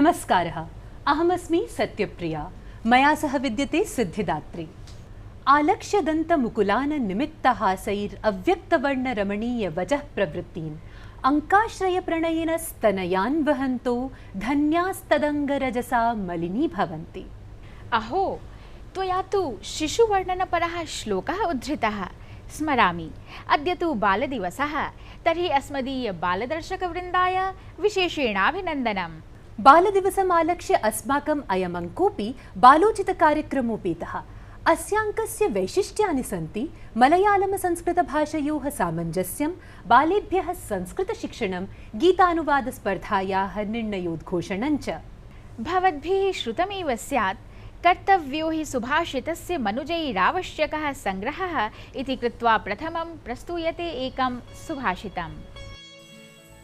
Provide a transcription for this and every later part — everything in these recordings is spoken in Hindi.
नमस्कारः। अहमस्मि सत्यप्रिया। मया सह विद्यते सिद्धिदात्री। आलक्ष्यदन्तमुकुलान निमित्तहासैरव्यक्तवर्णरमणीयवचः प्रवृत्तीन् अंकाश्रयप्रणयेन स्तनयान् वहन्तो धन्यास्तदङ्गरजसा मलिनी भवन्ति। अहो, त्वया तु शिशुवर्णनपरः श्लोकः उद्धृतः स्मरामि। अद्य तु बालदिवसः, तर्हि अस्मदीय बालदर्शकवृन्दाय विशेषेणाभिनन्दनम्। बालदिवसमालक्ष्य अस्माकम् अयमङ्कोऽपि बालोचितकार्यक्रमोपेतः। अस्याङ्कस्य वैशिष्ट्यानि सन्ति मलयालम-संस्कृतभाषयोः सामञ्जस्यं, बालेभ्यः संस्कृतशिक्षणं, गीतानुवादस्पर्धायाः निर्णयोद्घोषणं च। भवद्भिः श्रुतमेव स्यात्, कर्तव्यो हि सुभाषितस्य मनुजैरावश्यकः सङ्ग्रहः इति कृत्वा प्रथमं प्रस्तूयते एकं सुभाषितम्।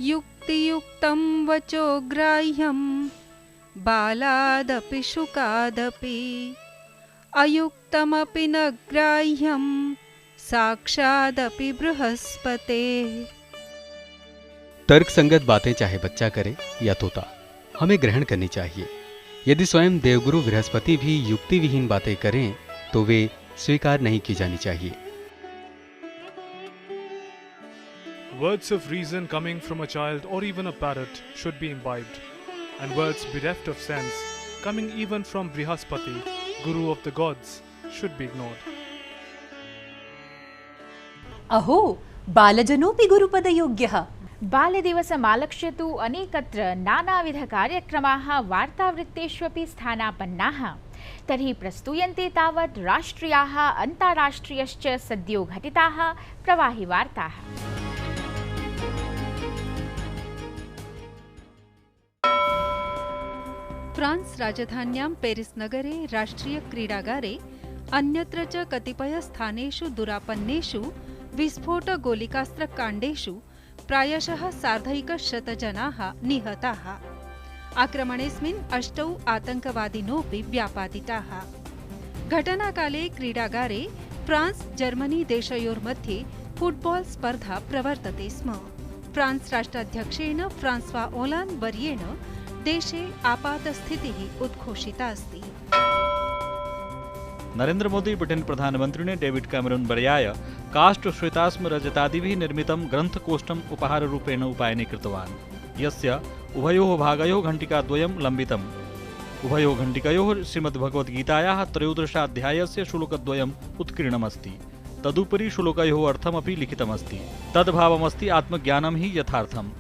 युक्तियुक्तं वचो ग्राह्यं बालादपि शुकादपि, अयुक्तमपि न ग्राह्यं साक्षादपि बृहस्पते। तर्क संगत बातें चाहे बच्चा करे या तोता, हमें ग्रहण करनी चाहिए। यदि स्वयं देवगुरु बृहस्पति भी युक्ति विहीन बातें करें तो वे स्वीकार नहीं की जानी चाहिए। Words of reason coming from a child or even a parrot should be imbibed, and words bereft of sense coming even from Brihaspati, Guru of the gods, should be ignored. अहो, बालजनोऽपि गुरुपदयोग्यः। बालदिवसमालक्ष्य तु अनेकत्र नानाविधकार्यक्रमाः वार्तावृत्तेष्वपि स्थानापन्नाः। तर्हि प्रस्तूयन्ते तावत् राष्ट्रियाः अन्ताराष्ट्रियश्च सद्यो घटिताः प्रवाहिवार्ताः। फ्रांस राजधान्यां पेरिस् नगरे राष्ट्रियक्रीडागारे अन्यत्र च कतिपयस्थानेषु दुरापन्नेषु विस्फोटगोलिकास्त्रकाण्डेषु प्रायशः 150 जनाः निहताः। आक्रमणेऽस्मिन् 8 आतङ्कवादिनोऽपि व्यापादिताः। घटनाकाले क्रीडागारे फ्रांस जर्मनी देशयोर्मध्ये फुट्बाल् स्पर्धा प्रवर्तते स्म। फ्रांस राष्ट्राध्यक्षेण फ्रांस्वा ओलान्द वर्येण देशे आपातस्थितिः उद्घोषिता अस्ति। नरेंद्र मोदी ब्रिटेन प्रधानमंत्री ने डेविड कैमरून वर्याय काष्ठ श्वेतास्म रजतादिभिः निर्मितं ग्रन्थकोष्ठम् उपहाररूपेण उपायने कृतवान्, यस्य उभयोः भागयोः घण्टिकाद्वयं लम्बितम्। उभयोः घण्टिकयोः श्रीमद्भगवद्गीतायाः 13 श्लोकद्वयम् उत्कीर्णमस्ति। तदुपरि श्लोकयोः अर्थमपि लिखितमस्ति। तद्भावमस्ति आत्मज्ञानं हि यथार्थम्।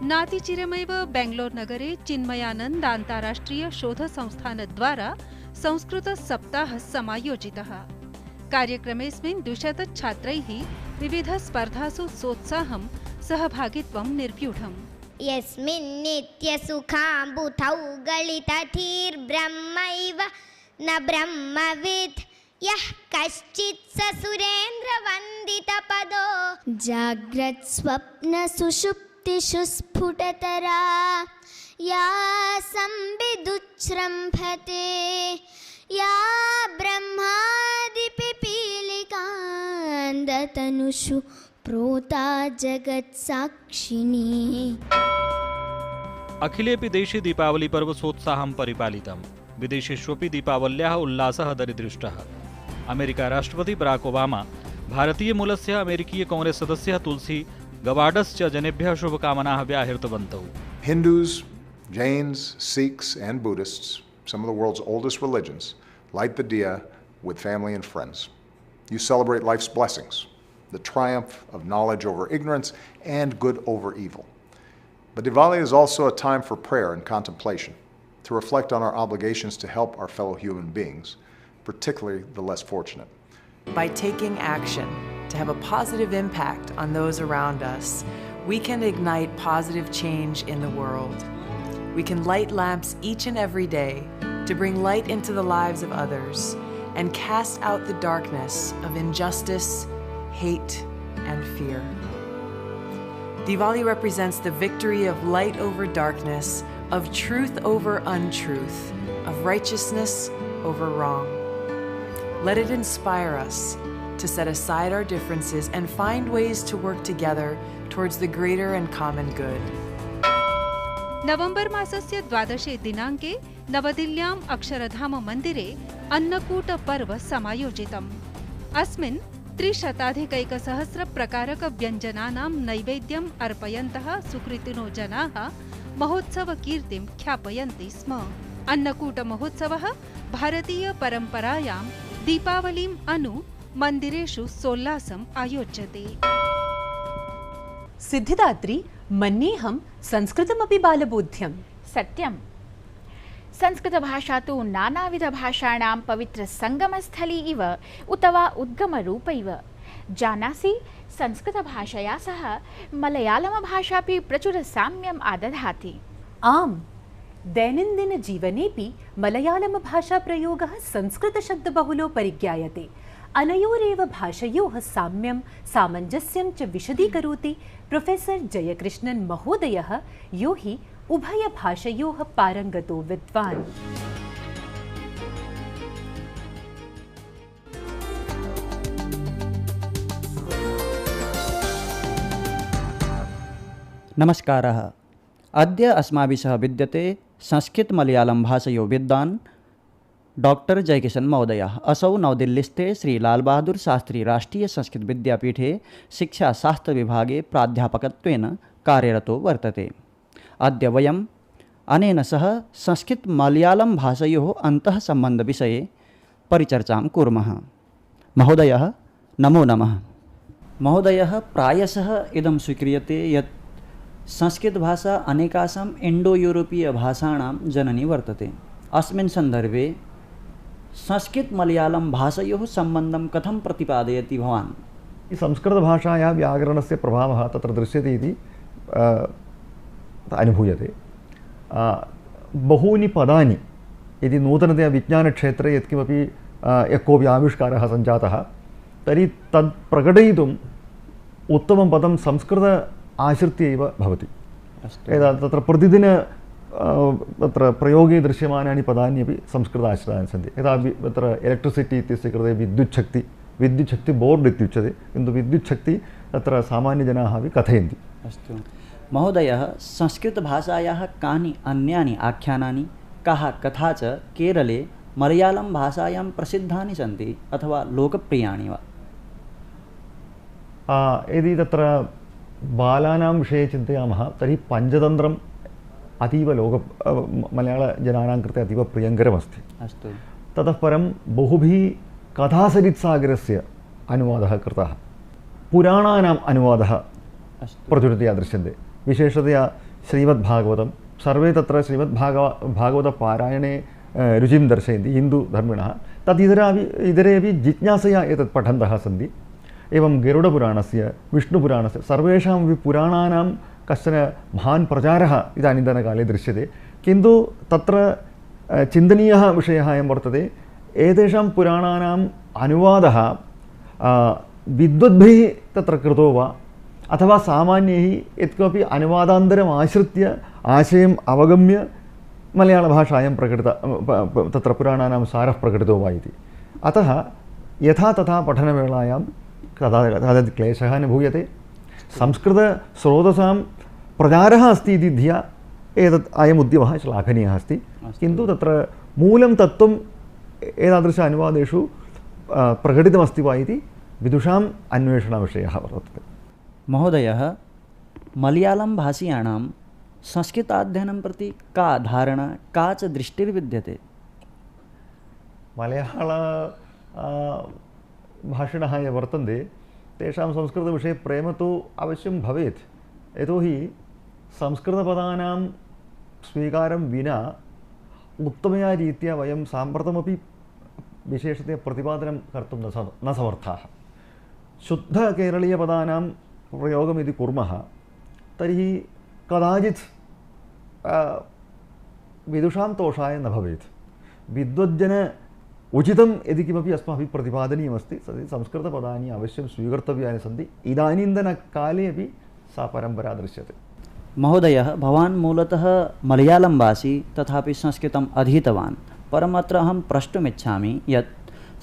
नातिचिरमेव बेंगलोर नगरे चिन्मयानंद अन्ताराष्ट्रिय शोध संस्थानद्वारा संस्कृत सप्ताहः समायोजितः। कार्यक्रमेऽस्मिन् 200 छात्रैः विविध स्पर्धासु सोत्साहं सहभागित्वं निर्व्यूढम्। यस्मिन् नित्यसुखाम्बुधौ गलितधीर्ब्रह्मैव न ब्रह्मविद् यः कश्चित् स सुरेन्द्रवन्दितपदो जाग्रत् स्वप्न सुषुप्तिषु स्फुटतरा या संविदुच्छ्रम्भते या ब्रह्मादिपिपीलिकान्दतनुषु प्रोता जगत्साक्षिणी। अखिलेऽपि देशे दीपावली पर्व सोत्साहं परिपालितम्। विदेशेष्वपि दीपावल्याः उल्लासः दरीदृष्टः। अमेरिका राष्ट्रपति बराक ओबामा, भारतीय मूलस्य अमेरिकीय कांग्रेस सदस्यः तुलसी गवाडश्च जनेभ्यः शुभकामनाः व्याहृतवन्तौ। Hindus, Jains, Sikhs, and Buddhists, some of the world's oldest religions, light the diya with family and friends. You celebrate life's blessings, the triumph of knowledge over ignorance and good over evil. But Diwali is also a time for prayer and contemplation, to reflect on our obligations to help our fellow human beings, particularly the less fortunate. By taking action to have a positive impact on those around us, we can ignite positive change in the world. We can light lamps each and every day to bring light into the lives of others and cast out the darkness of injustice, hate, and fear. Diwali represents the victory of light over darkness, of truth over untruth, of righteousness over wrong. Let it inspire us to set aside our differences and find ways to work together towards the greater and common good. November मासस्य 12 दिनाङ्के नवदिल्ल्याम् अक्षरधाम मन्दिरे अन्नकूटपर्व समायोजितम्। अस्मिन् 300 प्रकारकव्यञ्जनानां नैवेद्यम् अर्पयन्तः सुकृतिनो जनाः महोत्सवकीर्तिं ख्यापयन्ति स्म। अन्नकूटमहोत्सवः भारतीयपरम्परायां दीपावलीम् अनु मन्दिरेषु सोल्लासम् आयोज्यते। सिद्धिदात्री, मन्येऽहं संस्कृतमपि बालबोध्यम्। सत्यं। संस्कृतभाषा तु नानाविधभाषाणां पवित्रसङ्गमस्थली इव उत वा उद्गमरूप इव। जानासि, संस्कृतभाषया सह मलयालमभाषापि प्रचुरसाम्यम् आदधाति। आम्, दैनन्दिनजीवनेऽपि मलयालमभाषाप्रयोगः संस्कृतशब्दबहुलो परिज्ञायते। अनयोरेव भाषयोः साम्यं सामञ्जस्यं च विशदीकरोति प्रोफेसर् जयकृष्णन् महोदयः, यो हि उभयभाषयोः पारङ्गतो विद्वान्। नमस्कारः। अद्य अस्माभिः सह विद्यते संस्कृत-मलयालम भाषयोः विद्वान् डॉक्टर जयकिशन महोदयः। असौ नवदिल्लीस्थे श्री लाल बहादुर शास्त्री राष्ट्रीय संस्कृत विद्यापीठे शिक्षाशास्त्रविभागे प्राध्यापकत्वेन कार्यरतो वर्तते। अद्य वयम् अनेन सह संस्कृत-मलयालम भाषयोः अन्तःसम्बन्धविषये परिचर्चां कुर्मः। महोदयः, नमो नमः। महोदयः, प्रायशः इदं स्वीक्रियते यत् संस्कृतभाषा अनेकासां इण्डो यूरोपीयभाषाणां जननी वर्तते। अस्मिन् सन्दर्भे संस्कृत-मलयालम भाषयोः सम्बन्धं कथं प्रतिपादयति भवान्? संस्कृतभाषायाः व्याकरणस्य प्रभावः तत्र दृश्यते इति अनुभूयते। बहूनि पदानि यदि नूतनतया विज्ञानक्षेत्रे यत्किमपि यः कोऽपि आविष्कारः सञ्जातः तर्हि तत् प्रकटयितुम् उत्तमं पदं संस्कृत आश्रित्य एव भवति। तत्र प्रतिदिन तत्र प्रयोगे दृश्यमानानि पदान्यपि संस्कृताश्रितानि सन्ति। यथा तत्र एलेक्ट्रिसिटि इत्यस्य कृते विद्युच्छक्ति बोर्ड् इत्युच्यते, किन्तु विद्युच्छक्ति तत्र सामान्यजनाः अपि कथयन्ति। अस्तु महोदयः, संस्कृतभाषायाः कानि अन्यानि आख्यानानि, काः कथा च केरले मलयालम भाषायां प्रसिद्धानि सन्ति अथवा लोकप्रियाणि वा? यदि तत्र बालानां विषये चिन्तयामः तर्हि पञ्चतन्त्रम् अतीव मलयाळजनानां कृते अतीव प्रियङ्करमस्ति। अस्तु। ततः परं बहुभिः कथासरित्सागरस्य अनुवादः कृतः, पुराणानाम् अनुवादः प्रचुरतया दृश्यन्ते। विशेषतया श्रीमद्भागवतं, सर्वे तत्र श्रीमद्भागवतपारायणे रुचिं दर्शयन्ति हिन्दुधर्मिणः। इतरे अपि जिज्ञासया एतत् पठन्तः सन्ति। एवं गरुडपुराणस्य, विष्णुपुराणस्य सर्वेषामपि पुराणानां कश्चन महान् प्रचारः इदानीन्तनकाले दृश्यते। किन्तु तत्र चिन्तनीयः विषयः अयं वर्तते, एतेषां पुराणानाम् अनुवादः विद्वद्भिः तत्र कृतो वा अथवा सामान्यैः यत्किमपि अनुवादान्तरम् आश्रित्य आशयम् अवगम्य मलयाळभाषायां तत्र पुराणानां सारः प्रकटितो वा इति। अतः यथा तथा पठनवेलायां कदाचित् क्लेशः अनुभूयते। संस्कृतस्रोतसां प्रचारः अस्ति इति धिया अयम् उद्यमः श्लाघनीयः अस्ति। किन्तु तत्र मूलं तत्त्वम् एतादृश अनुवादेषु प्रकटितमस्ति वा इति विदुषाम् अन्वेषणविषयः वर्तते। महोदयः, मलयालम भाषीयाणां संस्कृताध्ययनं प्रति का धारणा, का च दृष्टिर्विद्यते? मलयाळ भाषिणः ये वर्तन्ते तेषां संस्कृतविषये प्रेम तु अवश्यं भवेत्। यतोहि संस्कृतपदानां स्वीकारं विना उत्तमया रीत्या वयं साम्प्रतमपि विशेषतया प्रतिपादनं कर्तुं न समर्थाः। शुद्धकेरळीयपदानां प्रयोगम् यदि कुर्मः तर्हि कदाचित् विदुषां तोषाय न भवेत्। विद्वज्जन उचितं यदि किमपि अस्माभिः प्रतिपादनीयमस्ति तर्हि संस्कृतपदानि अवश्यं स्वीकर्तव्यानि सन्ति। इदानीन्तनकाले अपि सा परम्परा दृश्यते। महोदयः, भवान् मूलतः मलयालमभाषी तथापि संस्कृतम् अधीतवान्, परम् अत्र अहं प्रष्टुमिच्छामि यत्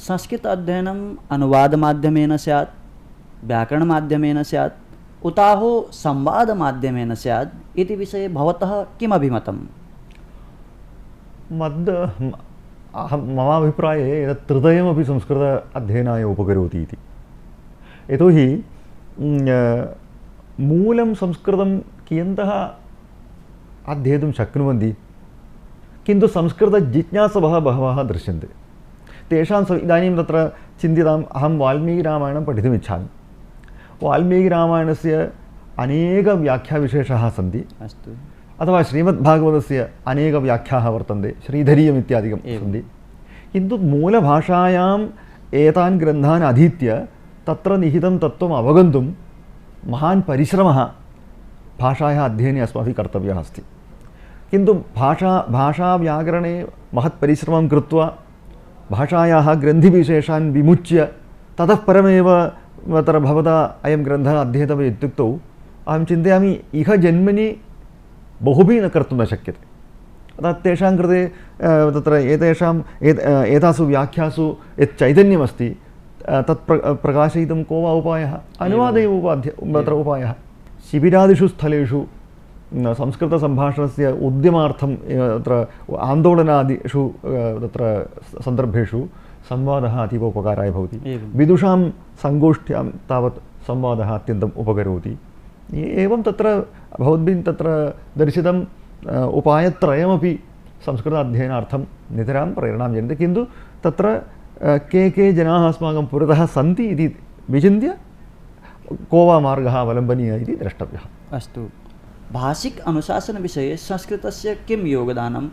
संस्कृत अध्ययनम् अनुवादमाध्यमेन स्यात्, व्याकरणमाध्यमेन स्यात् उताहो संवादमाध्यमेन स्यात् इति विषये भवतः किम् अभिमतम्? मम अभिप्राये एतत् त्रिदयमपि संस्कृत अध्ययनाय उपकरोति इति। यतोहि मूलं संस्कृतं कियन्तः अध्येतुं शक्नुवन्ति, किन्तु संस्कृतजिज्ञासवः बहवः दृश्यन्ते। तेषां इदानीं तत्र चिन्तिताम्, अहं वाल्मीकिरामायणं पठितुमिच्छामि। वाल्मीकिरामायणस्य अनेकव्याख्याविशेषाः सन्ति। अस्तु। अथवा श्रीमद्भागवतस्य अनेकव्याख्याः वर्तन्ते, श्रीधरीयम् इत्यादिकं सन्ति। किन्तु मूलभाषायाम् एतान् ग्रन्थान् अधीत्य तत्र निहितं तत्त्वम् अवगन्तुं महान् परिश्रमः भाषायाः अध्ययने अस्माभिः कर्तव्यः अस्ति। किन्तु भाषाव्याकरणे महत् परिश्रमं कृत्वा भाषायाः ग्रन्थिविशेषान् विमुच्य ततः परमेव तत्र भवता अयं ग्रन्थः अध्येतव्यः इत्युक्तौ अहं चिन्तयामि इह जन्मनि बहुभिः न कर्तुं न शक्यते। अतः तेषां कृते तत्र एतासु व्याख्यासु यत् चैतन्यमस्ति तत् प्रकाशयितुं को वा उपायः? अनुवाद एव तत्र उपायः। शिबिरादिषु स्थलेषु संस्कृतसम्भाषणस्य उद्यमार्थं तत्र आन्दोलनादिषु तत्र सन्दर्भेषु संवादः अतीव उपकाराय भवति। विदुषां सङ्गोष्ठ्यां तावत् संवादः अत्यन्तम् उपकरोति। एवं तत्र भवद्भिः तत्र दर्शितम् उपायत्रयमपि संस्कृत अध्ययनार्थं नितरां प्रेरणां जनयन्ति। किन्तु तत्र के जनाः अस्माकं पुरतः सन्ति इति विचिन्त्य को वा मार्गः अवलम्बनीयः इति द्रष्टव्यः। अस्तु। भाषिक अनुशासनविषये संस्कृतस्य किं योगदानम्?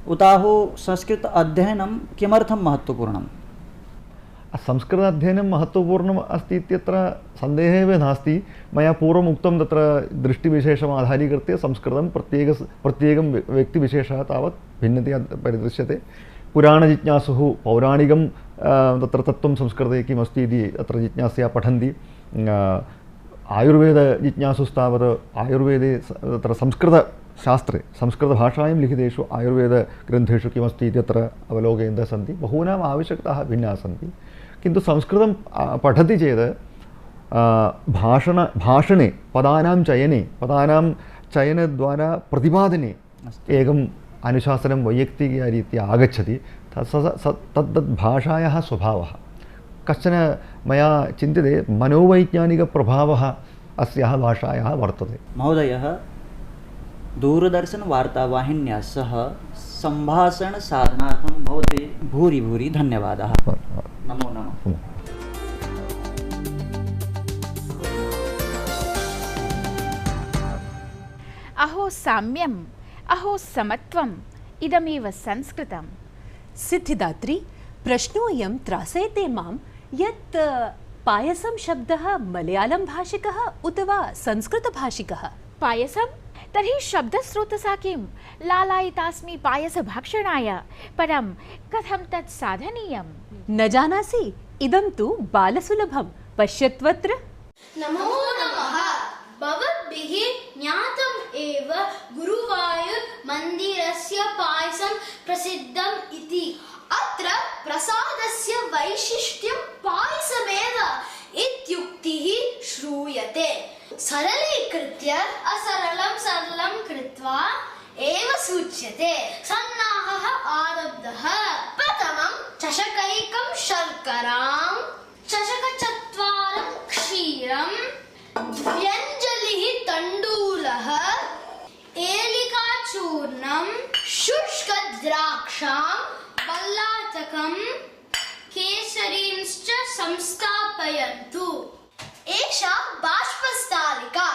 उताहो संस्कृत अध्ययनं किमर्थं महत्त्वपूर्णम्? संस्कृत अध्ययनं महत्त्वपूर्णम् अस्ति इत्यत्र सन्देहः एव नास्ति। मया पूर्वम् उक्तं तत्र दृष्टिविशेषम् आधारीकृत्य संस्कृतं प्रत्येकं व्यक्तिविशेषः तावत् भिन्नतया परिदृश्यते। पुराणजिज्ञासुः पौराणिकं तत्र तत्त्वं संस्कृते किमस्ति इति तत्र जिज्ञासया पठन्ति। आयुर्वेदजिज्ञासुस्तावत् आयुर्वेदे तत्र संस्कृतशास्त्रे संस्कृतभाषायां लिखितेषु आयुर्वेदग्रन्थेषु किमस्ति इत्यत्र अवलोकयन्तः सन्ति। बहूनाम् आवश्यकताः भिन्नाः सन्ति। किन्तु संस्कृतं पठति चेत् भाषणे पदानां चयनद्वारा प्रतिपादने एकम् अनुशासनं वैयक्तिकरीत्या आगच्छति। तद् भाषायाः स्वभावः कश्चन मया चिन्त्यते मनोवैज्ञानिकप्रभावः अस्याः भाषायाः वर्तते। महोदयः, दूरदर्शनवार्तावाहिन्या सह सम्भाषणसाधनार्थं भवते भूरि भूरि धन्यवादाः। नमो नमः। अहो साम्यम्, अहो समत्वम्, इदमेव संस्कृतम्। सिद्धिदात्री, प्रश्नोऽयं त्रासयते मां यत् पायसं शब्दः मलयालं भाषिकः उत वा संस्कृतभाषिकः? पायसं? तर्हि शब्दस्रोतसा किं? लालायितास्मि पायसभक्षणाय, परं कथं तत् साधनीयम्? न जानासि, इदं तु बालसुलभं। पश्यत्वत्र। नमो नमः। भवद्भिः ज्ञातम् एव गुरुवायूर्मन्दिरस्य पायसं प्रसिद्धम् इति। अत्र प्रसादस्य वैशिष्ट्यं पायसमेव इत्युक्तिः श्रूयते। सरलीकृत्य असरलं सरलं कृत्वा एव सूच्यते। सन्नाहः आरब्धः। प्रथमं चषकैकं शर्करां, चषकचत्वारं क्षीरं, व्यञ्जलिः तण्डुलः, एलिकाचूर्णं, शुष्कद्राक्षां, बल्लातकं, केसरींश्च संस्थापयन्तु। एषा बाष्पस्थालिका।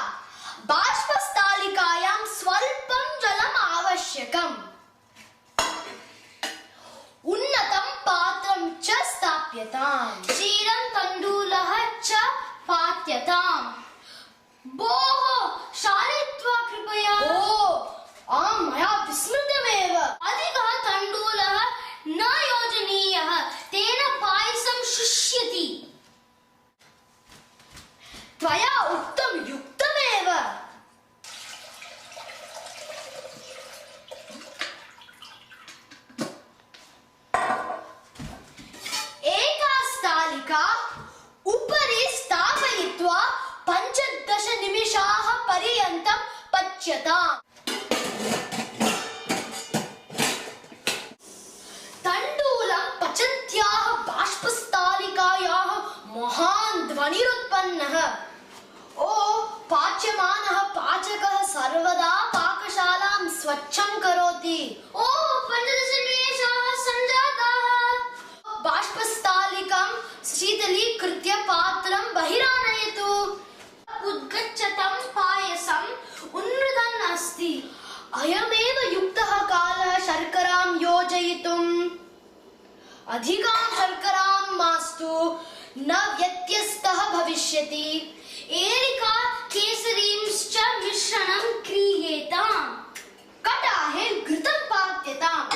बाष्पस्थालिकायां स्वल्पं जलम् आवश्यकम्। उन्नतं पात्रं च स्थाप्यताम्। क्षीरं तण्डुलः च पात्यताम्। भोः, शालित्वा कृपया। आम्, मया विस्मृतमेव। अधिकः तण्डुलः न योजनीयः, तेन पायसं शुष्यति। त्वया उक्तं युक्तमेव। एका स्थालिका उपरि स्थापयित्वा 15 निमिषाः पाच्यमानः ओ पाच्यमानः पाचकः सर्वदा पाकशालां स्वच्छं करोति। ओ 15 निमेषाः सञ्जाताः। बाष्पस्थालिकां शीतलीकृत्य पात्रं बहिरानयतु। उद्गच्छतं पायसम् उन्नतम् अस्ति। अयमेव युक्तः कालः शर्करां योजयितुम्। अधिकां शर्करां मास्तु, न व्यत्यस्तः भविष्यति। एरिका केसरींश्च मिश्रणं क्रियेताम्। कटाहे घृतं पात्यताम्।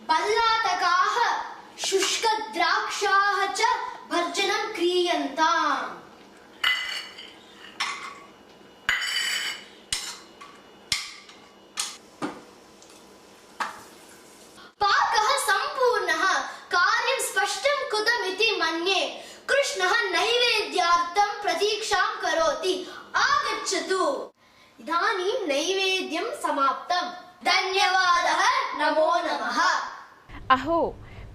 पल्लातकाः शुष्कद्राक्षाः च भर्जनं क्रियन्ताम्। पाकः सम्पूर्णः। कार्यं स्पष्टं कृतमिति मन्ये। कृष्णः नैवेद्यार्थं प्रतीक्षां करोति। आगच्छतु। इदानीं नैवेद्यं समाप्तम्। धन्यवादः। नमो नमः। अहो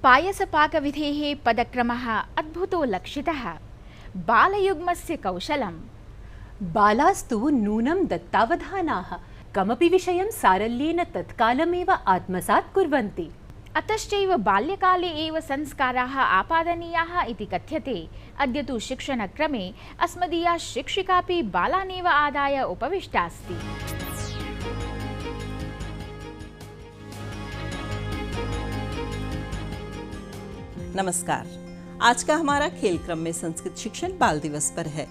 पायसपाकविधेः पदक्रमः अद्भुतो लक्षितः। बालयुग्मस्य कौशलम्। बालास्तु नूनं दत्तावधानाः कमपि विषयं सारल्येन तत्कालमेव आत्मसात् कुर्वन्ति। अतश्चैव बाल्यकाले एव संस्काराः आपादनीयाः इति कथ्यते। अद्य तु शिक्षणक्रमे अस्मदीया शिक्षिकापि बालानेव आदाय उपविष्टा अस्ति। नमस्कार। आज का हमारा खेल क्रम में संस्कृत शिक्षण बाल दिवस पर है,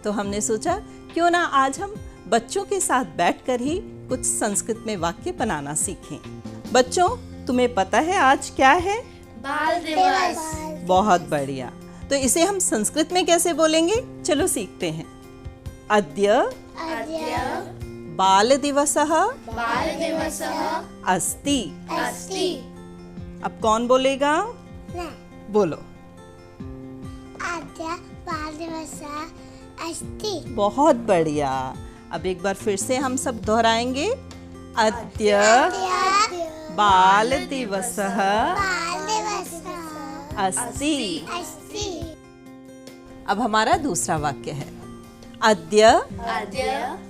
तो हमने सोचा क्यों ना आज हम बच्चों के साथ बैठकर ही कुछ संस्कृत में वाक्य बनाना सीखें। बच्चों, तुम्हें पता है आज क्या है? बाल दिवस। बहुत बढ़िया। तो इसे हम संस्कृत में कैसे बोलेंगे? चलो सीखते हैं। अद्य बाल दिवसः अस्ति। अब कौन बोलेगा? बोलो। अद्य बाल दिवसः अस्ति। बहुत बढ़िया। अब एक बार फिर से हम सब दोहराएंगे। अद्य बाल दिवसः अस्ति। अब हमारा दूसरा वाक्य है। अद्य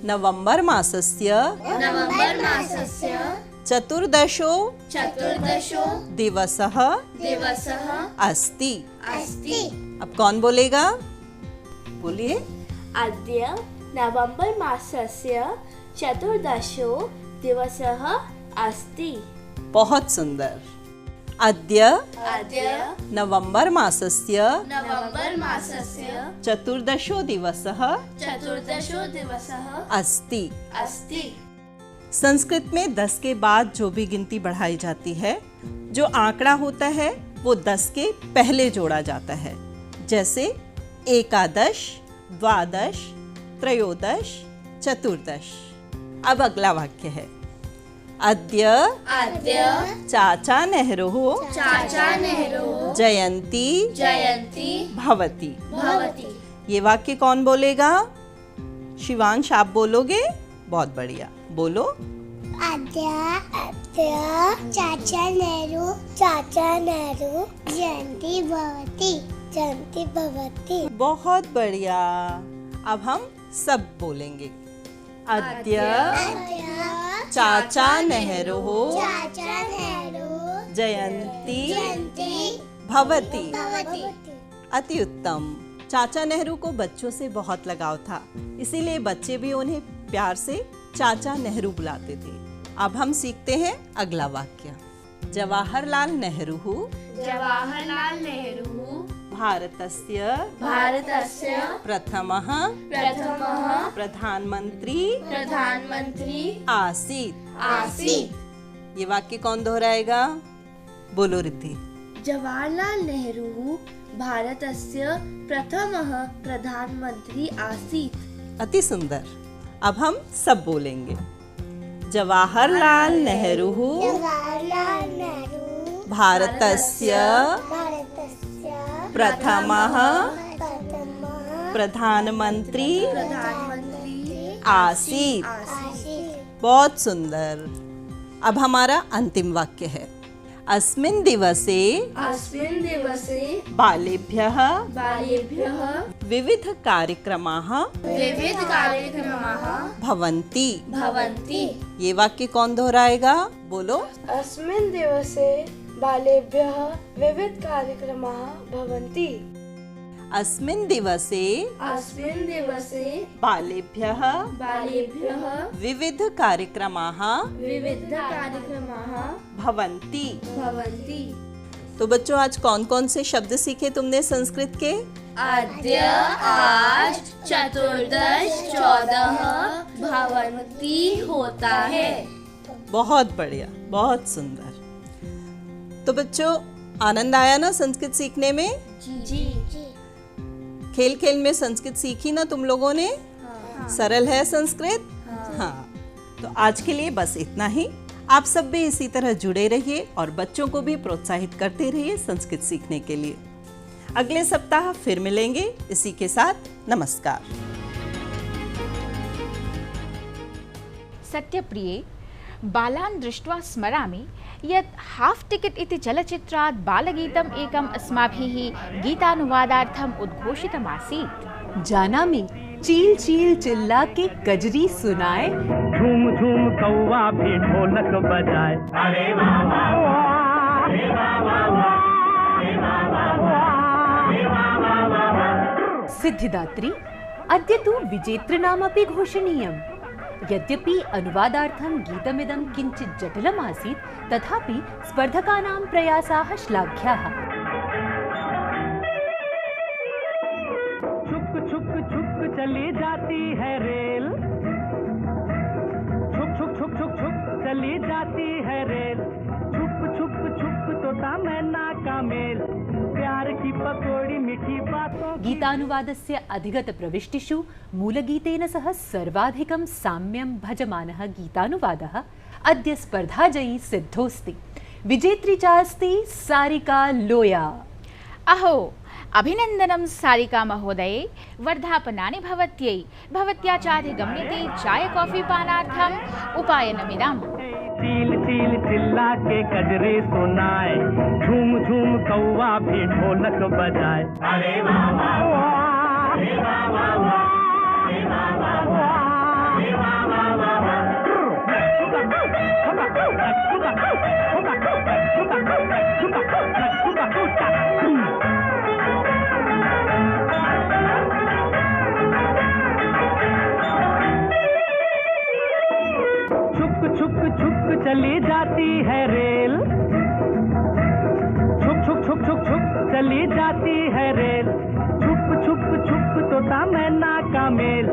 नवंबर मासस्य चतुर्दशो दिवसः अस्ति। अब कौन बोलेगा? बोलिए। अद्य नवंबर मासस्य चतुर्दशो दिवसः अस्ति। बहुत सुंदर। अद्य नवंबर मासस्य चतुर्दशो दिवसः अस्ति। संस्कृत में 10 के बाद जो भी गिनती बढ़ाई जाती है, जो आंकड़ा होता है वो 10 के पहले जोड़ा जाता है। जैसे एकादश, द्वादश, त्रयोदश, चतुर्दश। अब अगला वाक्य है। अद्य चाचा नेहरू जयंती भवति। ये वाक्य कौन बोलेगा? शिवांश, आप बोलोगे? बहुत बढ़िया, बोलो। अद्य चाचा नेहरू जयंती भवति। बहुत बढ़िया। अब हम सब बोलेंगे। अद्य चाचा नेहरू जयंती भवति। अति उत्तम। चाचा नेहरू को बच्चों से बहुत लगाव था, इसीलिए बच्चे भी उन्हें प्यार से चाचा नेहरू बुलाते थे। अब हम सीखते हैं अगला वाक्य। जवाहरलाल नेहरू भारतस्य प्रथमः प्रधानमंत्री आसीत्। ये वाक्य कौन दोहराएगा? बोलो रिद्धि। जवाहरलाल नेहरू भारतस्य प्रथमः प्रधानमंत्री आसीत्। अति सुंदर। अब हम सब बोलेंगे। जवाहरलाल नेहरू भारतस्य प्रथमः प्रधानमंत्री आसीत्। बहुत सुंदर। अब हमारा अंतिम वाक्य है। अस्मिन् दिवसे बालेभ्यः विविध कार्यक्रमाः भवन्ति। ये वाक्य कौन दोहराएगा? बोलो। अस्मिन् दिवसे बालेभ्यः विविध कार्यक्रमाः भवन्ति। अस्मिन् दिवसे बालेभ्यः विविध कार्यक्रमाः भवन्ति। तो बच्चों, आज कौन कौन से शब्द सीखे तुमने संस्कृत के? अद्य, आज, चतुर्दश, 14, भवन्ति होता है। बहुत बढ़िया, बहुत सुंदर। तो बच्चों, आनंद आया ना संस्कृत सीखने में? जी। खेल खेल में संस्कृत सीखी ना तुम लोगों ने? सरल है संस्कृत? हाँ। तो आज के लिए बस इतना ही। आप सब भी इसी तरह जुड़े रहिए और बच्चों को भी प्रोत्साहित करते रहिए संस्कृत सीखने के लिए। अगले सप्ताह फिर मिलेंगे। इसी के साथ नमस्कार। सत्यप्रिये, बालान् दृष्ट्वा स्मरामि यत् हाफ् टिकेट् इति चलचित्रात् बालगीतम् एकम् अस्माभिः गीतानुवादार्थम् उद्घोषितमासीत्। जानामि, चील चील चिल्ला के कजरी सुनाए, झूम झूम कौवा भी ढोलक बजाए। अरे वाह वाह वाह, अरे वाह वाह वाह, अरे वाह वाह वाह, अरे वाह वाह वाह। सिद्धिदात्री, अद्य तु विजेतृनामपि घोषणीयम्। यद्यपि अनुवादार्थं गीतमिदं किञ्चित् जटिलम् आसीत्, तथापि स्पर्धकानां प्रयासाः श्लाघ्याः। छुक छुक छुक चली जाती है रेल, छुक छुक छुक छुक छुक चली जाती है रेल, छुप छुप छुप तोता मैना का मेल, प्यार की पकौड़ी मीठी बातों। गीतानुवादस्य अधिगतप्रविष्टिषु मूलगीतेन सह सर्वाधिकं साम्यं भजमानः गीतानुवादः अद्य स्पर्धाजयी सिद्धोऽस्ति। विजेत्री च अस्ति सारिका लोया। अहो, अभिनन्दनं सारिका महोदये। वर्धापनानि भवत्यै। भवत्या चाधिगम्यते चाय कॉफी पानार्थम् उपायनमिदम्। चील चील चिल्ला के कजरे सुनाए, झूम झूम कौवा भी ढोलक बजाए। अरे वाह वाह वाह, अरे वाह वाह वाह, अरे वाह वाह वाह, अरे वाह वाह वाह। छुक छुक छुक चली जाती है रेल, छुक छुक छुक छुक छुक चली जाती है रेल, छुप छुप छुप तोता मैना का मेल,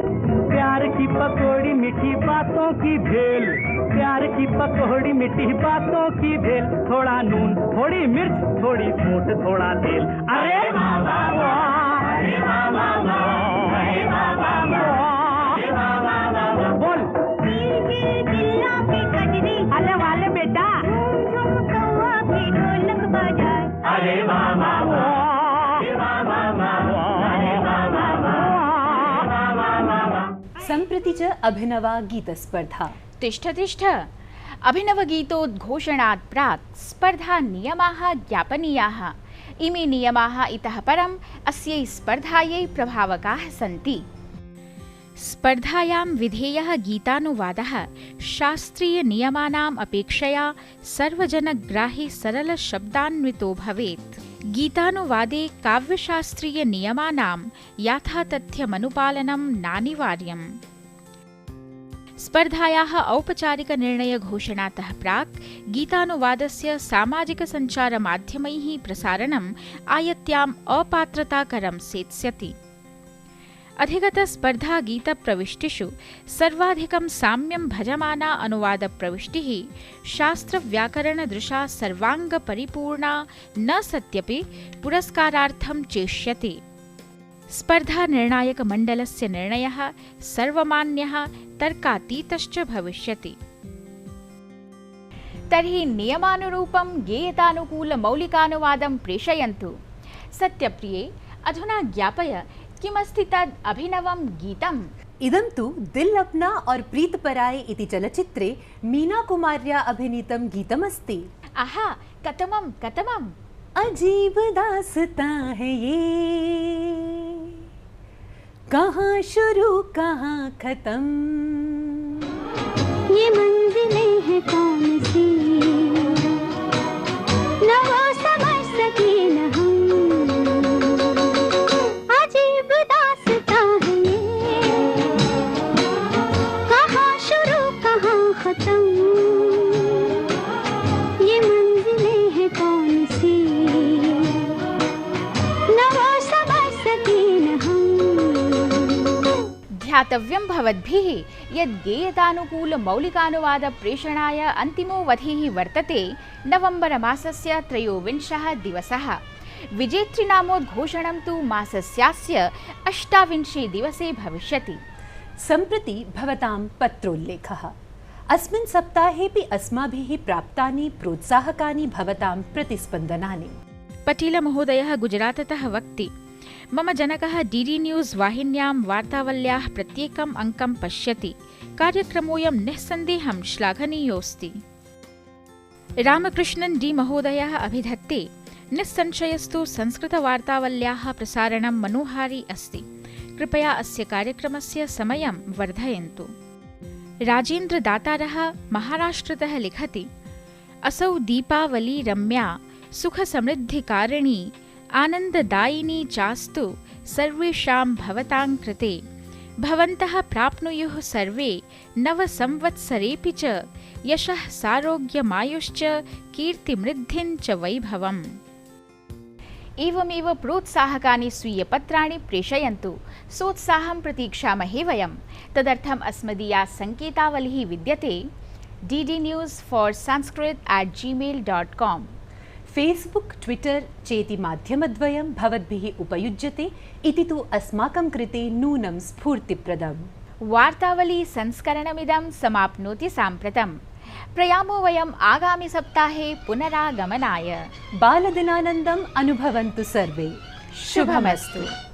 प्यार की पकौड़ी मीठी बातों की भेल, प्यार की पकौड़ी मीठी बातों की भेल, थोड़ा नून थोड़ी मिर्च थोड़ी सूंठ थोड़ा तेल। अरे वाह वाह वाह, अरे वाह वाह वाह, अरे वाह वाह वाह, अरे वाह वाह वाह। बोल। अरे वाले बेटा, अरे वाह वाह वाह, अरे वाह वाह। सम्प्रति च अभिनवा गीतस्पर्धा। तिष्ठ तिष्ठ, अभिनवगीतोद्घोषणात् प्राक् स्पर्धा नियमाः ज्ञापनीयाः। इमे नियमाः इतः परम् अस्यै स्पर्धायै प्रभावकाः सन्ति। स्पर्धायां विधेयः गीतानुवादः शास्त्रीयनियमानाम् अपेक्षया सर्वजनग्राही सरलशब्दान्वितो भवेत्। गीतानुवादे काव्यशास्त्रीयनियमानां याथातथ्यमनुपालनं नानिवार्यम्। स्पर्धायाः औपचारिकनिर्णयघोषणातः प्राक् गीतानुवादस्य सामाजिकसञ्चारमाध्यमैः प्रसारणम् आयत्याम् अपात्रताकरं सेत्स्यति। अधिगतस्पर्धागीतप्रविष्टिषु सर्वाधिकं साम्यं भजमाना अनुवादप्रविष्टिः शास्त्रव्याकरणदृशा सर्वाङ्गपरिपूर्णा न सत्यपि पुरस्कारार्थं चेष्यति। स्पर्धानिर्णायकमण्डलस्य निर्णयः सर्वमान्यः तर्कातीतश्च भविष्यति। तर्हि नियमानुरूपं गेयतानुकूलमौलिकानुवादं प्रेषयन्तु। सत्यप्रिये, अधुना ज्ञापय किमस्ति तद् अभिनवं गीतम्? इदं तु दिल अपना और प्रीत पराये इति चलचित्रे मीना कुमार्या अभिनीतं गीतमस्ति। आहा, कतमं कतमं। अजीब दास्तां है ये, कहाँ शुरू कहाँ खत्म, ये मंजिलें हैं कौन सी, न वो समझ सके न हम। अजीब दास्तां है ये, कहाँ शुरू कहाँ खत्म, ये मंजिलें हैं कौन सी, न वो समझ सके न हम। ध्यातव्यं भवद्भिः यद् गेयतानुकूल मौलिकानुवाद प्रेषणाय अन्तिमो वधिः वर्तते नवम्बर मासस्य 23 दिवसः। विजेतृनामोद्घोषणं तु मासस्यास्य 28 दिवसे भविष्यति। सम्प्रति भवतां पत्रोल्लेखः। अस्मिन् सप्ताहेपि अस्माभिः प्राप्तानि प्रोत्साहकानि भवतां प्रतिस्पन्दनानि। पटीलमहोदयः गुजराततः वक्ति, मम जनकः डीडी न्यूज़ वाहिन्यां वार्तावल्याः प्रत्येकम् अङ्कं पश्यति। कार्यक्रमोऽयं निःसन्देहं श्लाघनीयोऽस्ति। रामकृष्णन् डी महोदयः अभिधत्ते, निस्संशयस्तु संस्कृतवार्तावल्याः प्रसारणं मनोहारी अस्ति। कृपया अस्य कार्यक्रमस्य समयं वर्धयन्तु। राजेन्द्र दातारः महाराष्ट्रतः लिखति, असौ दीपावली रम्या सुखसमृद्धिकारिणी आनन्ददायिनी चास्तु सर्वेषां भवतां कृते। भवन्तः प्राप्नुयुः सर्वे नवसंवत्सरेऽपि च यशः सारोग्यमायुश्च कीर्तिमृद्धिं च वैभवम्। एवमेव प्रोत्साहकानि स्वीयपत्राणि प्रेषयन्तु। सोत्साहं प्रतीक्षामहे वयं। तदर्थम् अस्मदीया सङ्केतावलिः विद्यते ddnews4sanskrit@gmail.com। फेसबुक ट्विटर चेति माध्यमद्वयं भवद्भिः उपयुज्यते इति तु अस्माकं कृते नूनं स्फूर्तिप्रदम्। वार्तावली संस्करणमिदं समाप्नोति साम्प्रतं। प्रयामो वयम् आगामि सप्ताहे पुनरागमनाय। बालदिनानन्दम् अनुभवन्तु सर्वे। शुभमस्तु।